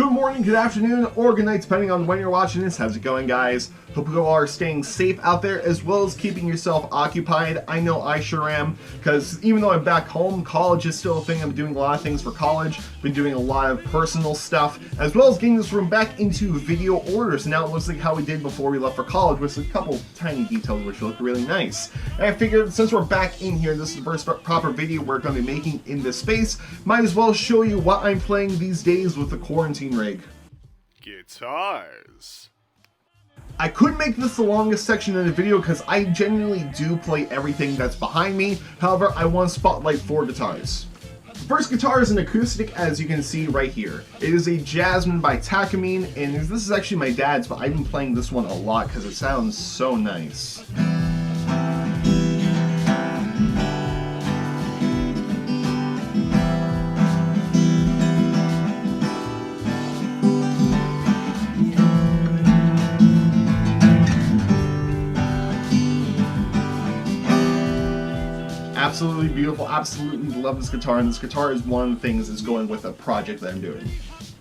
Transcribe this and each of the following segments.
Good morning, good afternoon, or good night, depending on when you're watching this. How's it going, guys? Hope you all are staying safe out there, as well as keeping yourself occupied. I know I sure am, because even though I'm back home, college is still a thing. I'm doing a lot of things for college. Been doing a lot of personal stuff, as well as getting this room back into video orders. Now it looks like how we did before we left for college, with a couple tiny details which look really nice. And I figured since we're back in here, this is the first proper video we're going to be making in this space. Might as well show you what I'm playing these days with the quarantine rig. Guitars. I could make this the longest section in the video because I genuinely do play everything that's behind me. However, I want to spotlight 4 guitars. The first guitar is an acoustic, as you can see right here. It is a Jasmine by Takamine, and this is actually my dad's, but I've been playing this one a lot because it sounds so nice. Absolutely beautiful, absolutely love this guitar, and this guitar is one of the things that's going with a project that I'm doing.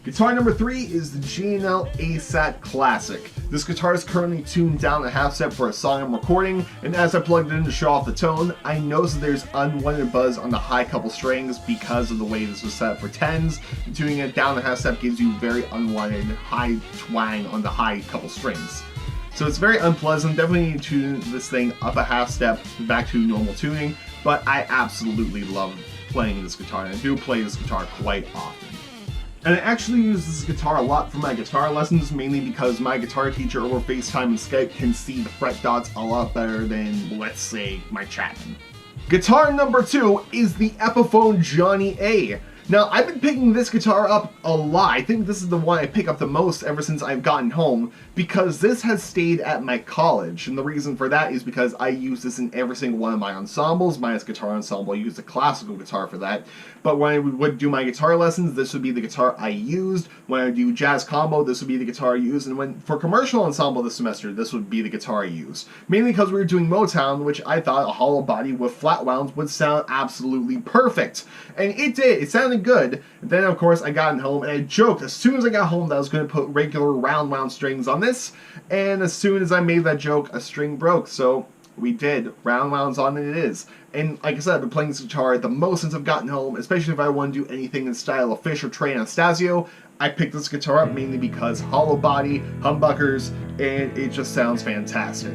Guitar number 3 is the G&L ASAT Classic. This guitar is currently tuned down a half step for a song I'm recording, and as I plugged it in to show off the tone, I noticed that there's unwanted buzz on the high couple strings because of the way this was set up for 10s. And tuning it down a half step gives you very unwanted high twang on the high couple strings. So it's very unpleasant. Definitely need to tune this thing up a half step back to normal tuning, but I absolutely love playing this guitar, and I do play this guitar quite often. And I actually use this guitar a lot for my guitar lessons, mainly because my guitar teacher over FaceTime and Skype can see the fret dots a lot better than, let's say, my Chapman. Guitar number 2 is the Epiphone Johnny A. Now, I've been picking this guitar up a lot. I think this is the one I pick up the most ever since I've gotten home, because this has stayed at my college. And the reason for that is because I use this in every single one of my ensembles. Minus guitar ensemble, I use the classical guitar for that. But when I would do my guitar lessons, this would be the guitar I used. When I do jazz combo, this would be the guitar I use. And when for commercial ensemble this semester, this would be the guitar I use. Mainly because we were doing Motown, which I thought a hollow body with flat wounds would sound absolutely perfect. And it did. It sounded good. And then, of course, I got home and I joked as soon as I got home that I was going to put regular round wound strings on this. And as soon as I made that joke, a string broke. So we did. Round wounds on it is. And like I said, I've been playing this guitar the most since I've gotten home, especially if I want to do anything in the style of Fish or Trey Anastasio. I picked this guitar up mainly because hollow body, humbuckers, and it just sounds fantastic.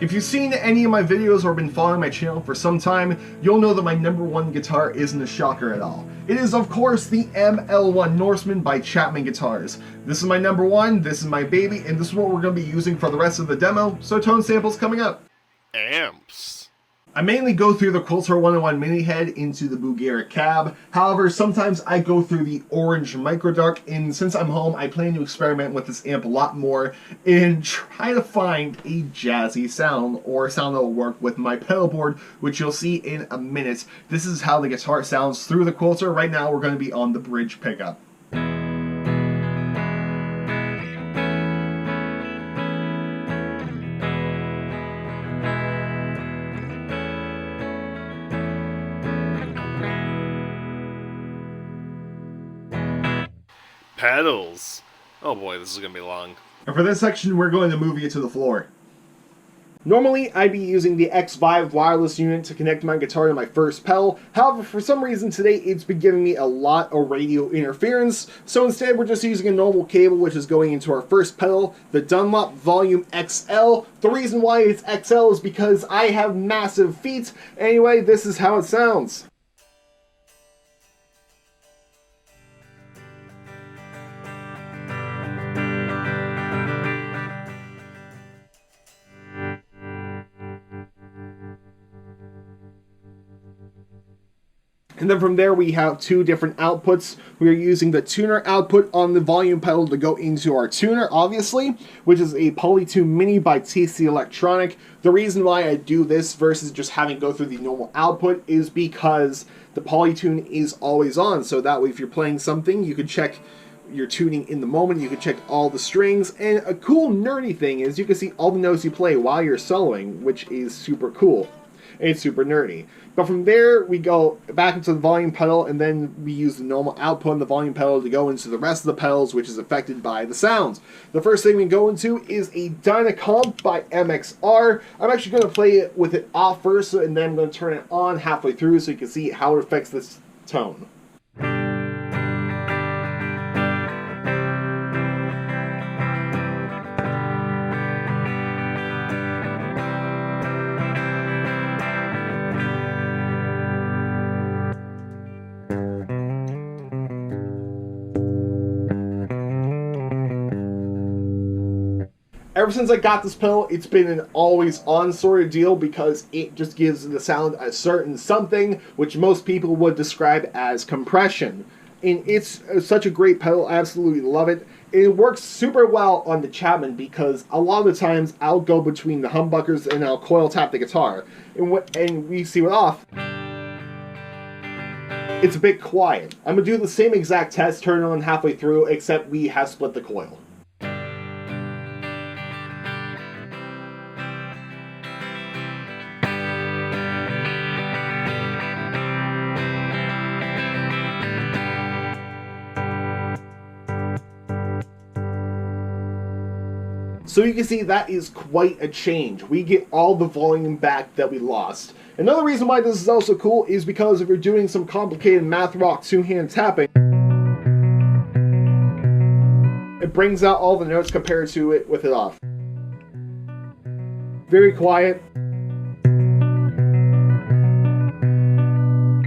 If you've seen any of my videos or been following my channel for some time, you'll know that my number 1 guitar isn't a shocker at all. It is, of course, the ML1 Norseman by Chapman Guitars. This is my number 1, this is my baby, and this is what we're going to be using for the rest of the demo, so tone samples coming up. Amps. I mainly go through the Quilter 101 mini head into the Bugera cab. However, sometimes I go through the orange micro dark, and since I'm home, I plan to experiment with this amp a lot more and try to find a jazzy sound, or a sound that will work with my pedal board, which you'll see in a minute. This is how the guitar sounds through the Quilter. Right now, we're going to be on the bridge pickup. Pedals. Oh boy, this is gonna be long. And for this section, we're going to move you to the floor. Normally, I'd be using the X5 wireless unit to connect my guitar to my first pedal. However, for some reason today, it's been giving me a lot of radio interference. So instead, we're just using a normal cable, which is going into our first pedal, the Dunlop Volume XL. The reason why it's XL is because I have massive feet. Anyway, this is how it sounds. And then from there we have two different outputs. We are using the tuner output on the volume pedal to go into our tuner, obviously, which is a Polytune Mini by TC Electronic. The reason why I do this versus just having go through the normal output is because the Polytune is always on, so that way if you're playing something, you can check your tuning in the moment, you can check all the strings, and a cool nerdy thing is you can see all the notes you play while you're soloing, which is super cool. It's super nerdy. But from there, we go back into the volume pedal, and then we use the normal output on the volume pedal to go into the rest of the pedals, which is affected by the sounds. The first thing we go into is a Dynacomp by MXR. I'm actually going to play it with it off first, and then I'm going to turn it on halfway through so you can see how it affects this tone. Ever since I got this pedal, it's been an always-on sort of deal because it just gives the sound a certain something, which most people would describe as compression. And it's such a great pedal, I absolutely love it. It works super well on the Chapman because a lot of the times I'll go between the humbuckers and I'll coil tap the guitar. And we see it off. It's a bit quiet. I'm going to do the same exact test, turn it on halfway through, except we have split the coil. So you can see that is quite a change. We get all the volume back that we lost. Another reason why this is also cool is because if you're doing some complicated math rock two-hand tapping, it brings out all the notes compared to it with it off. Very quiet.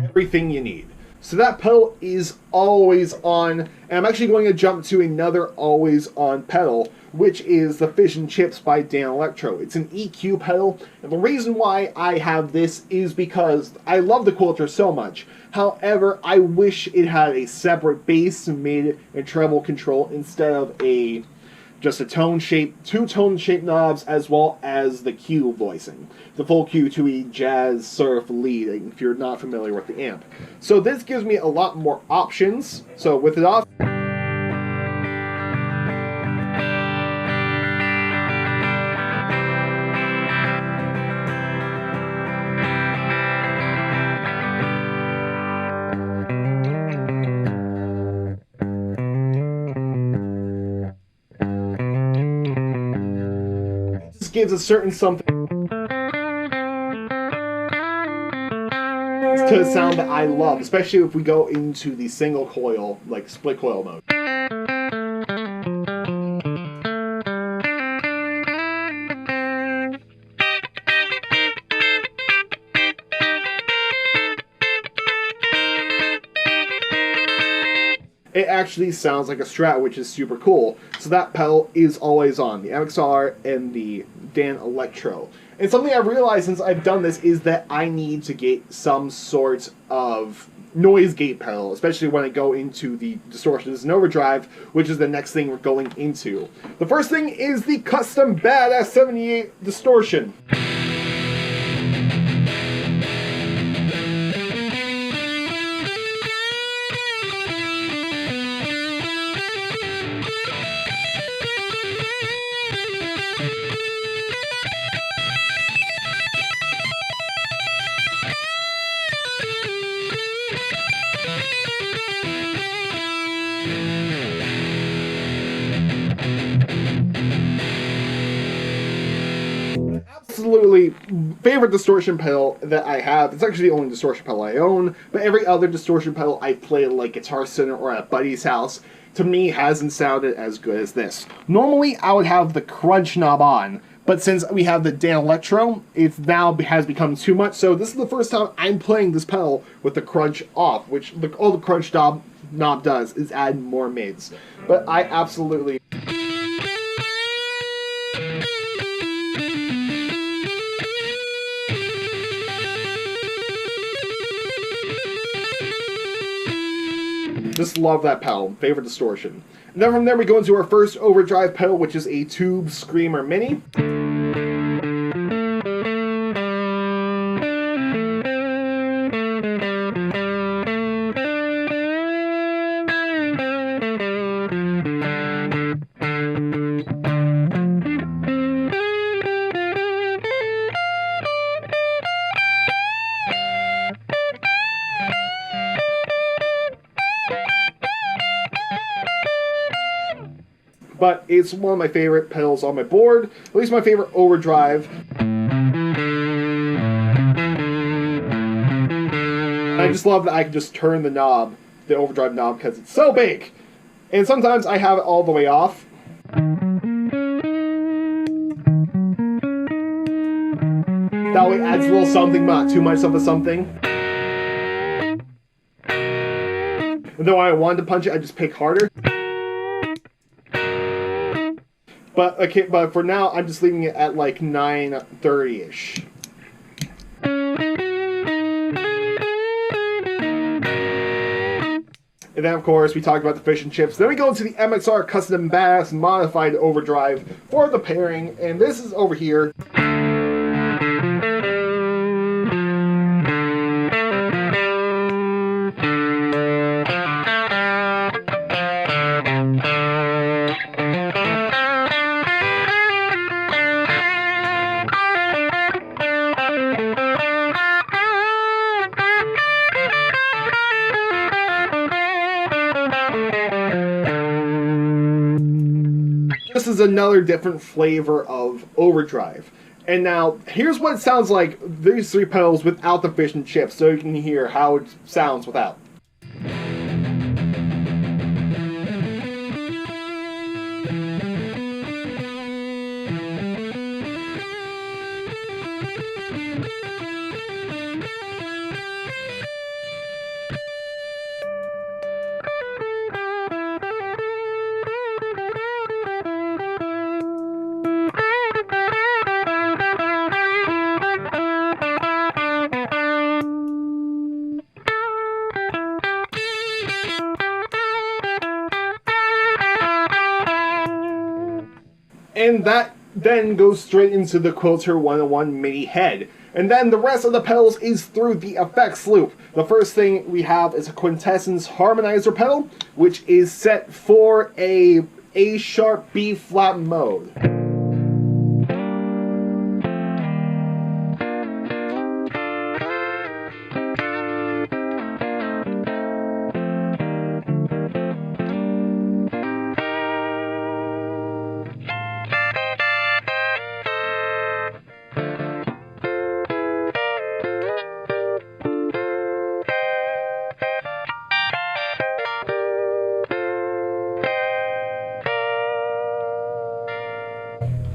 Everything you need. So that pedal is always on, and I'm actually going to jump to another always on pedal, which is the Fish and Chips by Dan Electro. It's an EQ pedal, and the reason why I have this is because I love the Quilter so much. However, I wish it had a separate bass, mid, and treble control instead of just a tone shape, two tone shape knobs, as well as the Q voicing. The full Q to E jazz surf lead, if you're not familiar with the amp. So this gives me a lot more options. So with it off, gives a certain something to the sound that I love, especially if we go into the single coil, like split coil mode. It actually sounds like a Strat, which is super cool. So that pedal is always on, the MXR and the Dan Electro. And something I realized since I've done this is that I need to get some sort of noise gate pedal, especially when I go into the distortions and overdrive, which is the next thing we're going into. The first thing is the custom Badass 78 distortion. Absolutely favorite distortion pedal that I have. It's actually the only distortion pedal I own, but every other distortion pedal I play like Guitar Center or at a buddy's house, to me, hasn't sounded as good as this. Normally, I would have the crunch knob on, but since we have the Dan Electro, it now has become too much, so this is the first time I'm playing this pedal with the crunch off, which all the crunch knob does is add more mids. But I absolutely... Just love that pedal. Favorite distortion. And then from there we go into our first overdrive pedal, which is a Tube Screamer Mini. But it's one of my favorite pedals on my board, at least my favorite overdrive. I just love that I can just turn the knob, the overdrive knob, because it's so big. And sometimes I have it all the way off. That way it adds a little something, but not too much of a something. And then when I wanted to punch it, I just pick harder. But okay, but for now, I'm just leaving it at like 930-ish. And then, of course, we talked about the fish and chips. Then we go into the MXR Custom Badass Modified Overdrive for the pairing, and this is over here. This is another different flavor of overdrive. And now, here's what it sounds like, these three pedals without the fish and chips, so you can hear how it sounds without. And that then goes straight into the Quilter 101 mini head. And then the rest of the pedals is through the effects loop. The first thing we have is a Quintessence Harmonizer pedal, which is set for a A-sharp B-flat mode.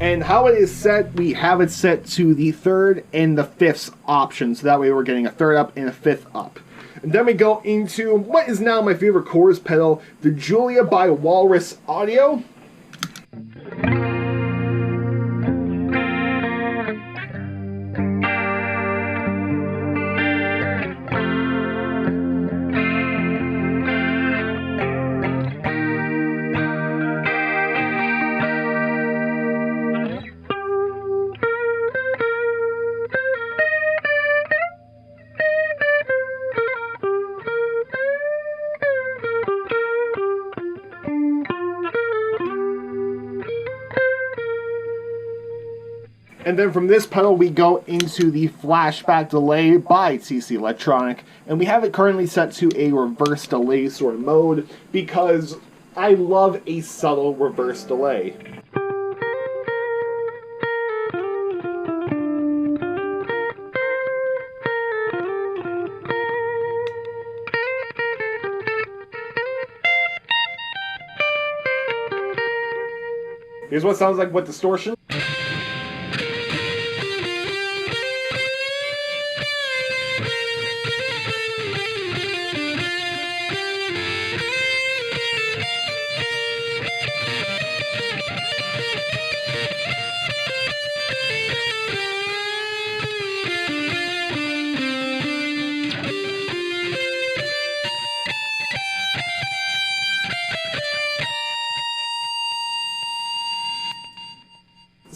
And how it is set, we have it set to the third and the fifth option, so that way we're getting a third up and a fifth up. And then we go into what is now my favorite chorus pedal, the Julia by Walrus Audio. And then from this pedal we go into the flashback delay by TC Electronic, and we have it currently set to a reverse delay sort of mode because I love a subtle reverse delay. Here's what it sounds like with distortion.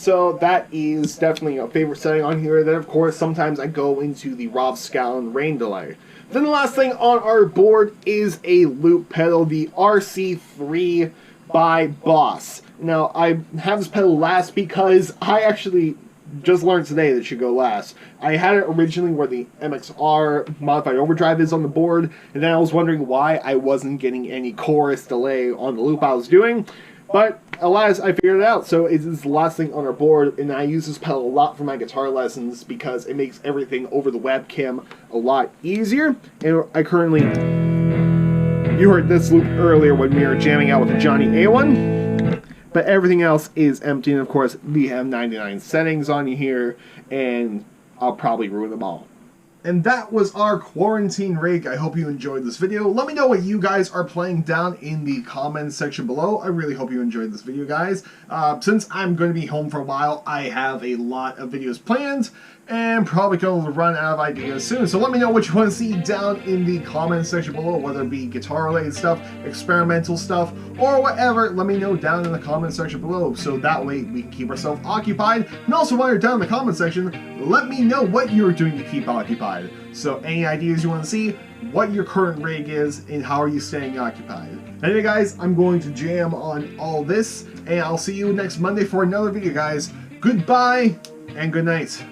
So that is definitely a favorite setting on here. Then of course sometimes I go into the Rovscalen rain delay. Then the last thing on our board is a loop pedal, the RC3 by Boss. Now I have this pedal last because I actually just learned today that it should go last. I had it originally where the MXR modified overdrive is on the board, and then I was wondering why I wasn't getting any chorus delay on the loop I was doing. But alas, I figured it out, so it is the last thing on our board, and I use this pedal a lot for my guitar lessons because it makes everything over the webcam a lot easier. And I currently, you heard this loop earlier when we were jamming out with the Johnny A1, but everything else is empty, and of course we have 99 settings on here, and I'll probably ruin them all. And that was our quarantine rake. I hope you enjoyed this video. Let me know what you guys are playing down in the comments section below. I really hope you enjoyed this video, guys. Since I'm going to be home for a while, I have a lot of videos planned and probably going to run out of ideas soon. So let me know what you want to see down in the comments section below, whether it be guitar related stuff, experimental stuff, or whatever. Let me know down in the comments section below, so that way we can keep ourselves occupied. And also while you're down in the comment section, let me know what you're doing to keep occupied. So any ideas you want to see, what your current rig is, and how are you staying occupied. Anyway guys, I'm going to jam on all this, and I'll see you next Monday for another video, guys. Goodbye and good night.